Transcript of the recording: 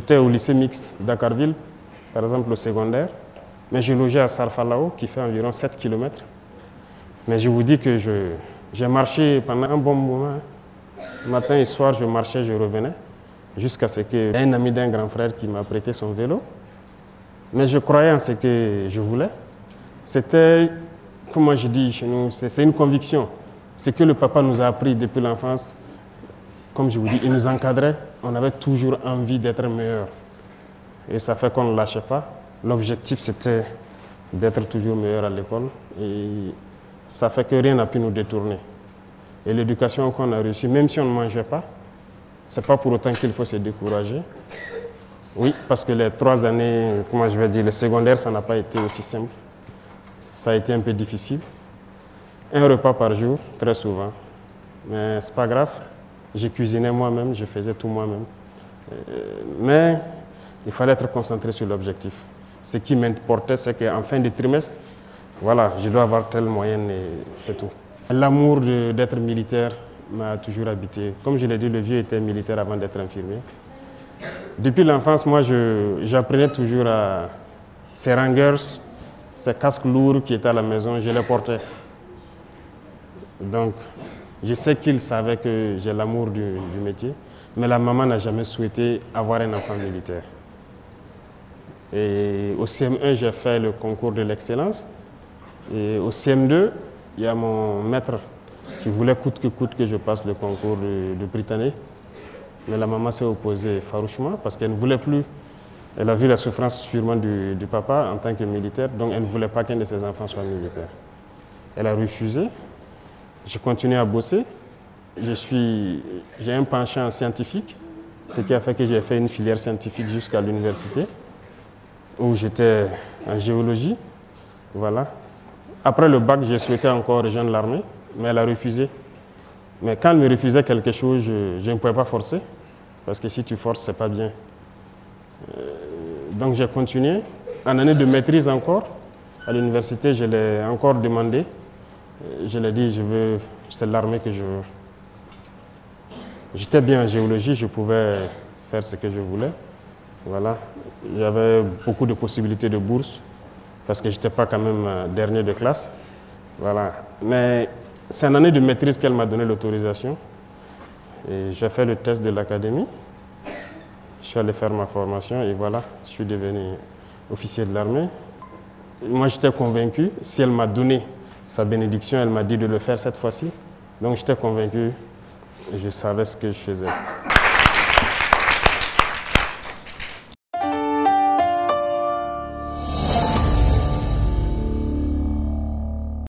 J'étais au lycée mixte d'Akarville, par exemple au secondaire, mais je logeais à Sarfalao, qui fait environ 7 km. Mais je vous dis que j'ai marché pendant un bon moment. Matin et soir, je marchais, je revenais, jusqu'à ce qu'il y ait un ami d'un grand frère qui m'a prêté son vélo. Mais je croyais en ce que je voulais. C'était, comment je dis chez nous, c'est une conviction. Ce que le papa nous a appris depuis l'enfance, comme je vous dis, il nous encadrait. On avait toujours envie d'être meilleur. Et ça fait qu'on ne lâchait pas. L'objectif, c'était d'être toujours meilleur à l'école. Et ça fait que rien n'a pu nous détourner. Et l'éducation qu'on a reçue, même si on ne mangeait pas, ce n'est pas pour autant qu'il faut se décourager. Oui, parce que les 3 années, comment je vais dire, le secondaire, ça n'a pas été aussi simple. Ça a été un peu difficile. Un repas par jour, très souvent. Mais ce n'est pas grave. Je cuisinais moi-même, je faisais tout moi-même. Mais il fallait être concentré sur l'objectif. Ce qui m'importait, c'est qu'en fin de trimestre, voilà, je dois avoir telle moyenne et c'est tout. L'amour d'être militaire m'a toujours habité. Comme je l'ai dit, le vieux était militaire avant d'être infirmier. Depuis l'enfance, moi, j'apprenais toujours à ces Rangers, ces casques lourds qui étaient à la maison, je les portais. Donc, je sais qu'ils savaient que j'ai l'amour du métier, mais la maman n'a jamais souhaité avoir un enfant militaire. Et au CM1, j'ai fait le concours de l'excellence. Et au CM2, il y a mon maître qui voulait coûte que je passe le concours de Britannique. Mais la maman s'est opposée farouchement parce qu'elle ne voulait plus. Elle a vu la souffrance sûrement du papa en tant que militaire, donc elle ne voulait pas qu'un de ses enfants soit militaire. Elle a refusé. J'ai continué à bosser. J'ai un penchant scientifique, ce qui a fait que j'ai fait une filière scientifique jusqu'à l'université, où j'étais en géologie. Voilà. Après le bac, j'ai souhaité encore rejoindre l'armée, mais elle a refusé. Mais quand elle me refusait quelque chose, je ne pouvais pas forcer, parce que si tu forces, ce n'est pas bien. Donc j'ai continué. En année de maîtrise encore, à l'université, je l'ai encore demandé. Je l'ai dit, c'est l'armée que je veux. J'étais bien en géologie, je pouvais faire ce que je voulais. Voilà. J'avais beaucoup de possibilités de bourse, parce que je n'étais pas quand même dernier de classe. Voilà. Mais c'est en année de maîtrise qu'elle m'a donné l'autorisation. Et j'ai fait le test de l'académie. Je suis allé faire ma formation et voilà, je suis devenu officier de l'armée. Moi, j'étais convaincu, si elle m'a donné sa bénédiction, elle m'a dit de le faire cette fois-ci. Donc, j'étais convaincu et je savais ce que je faisais.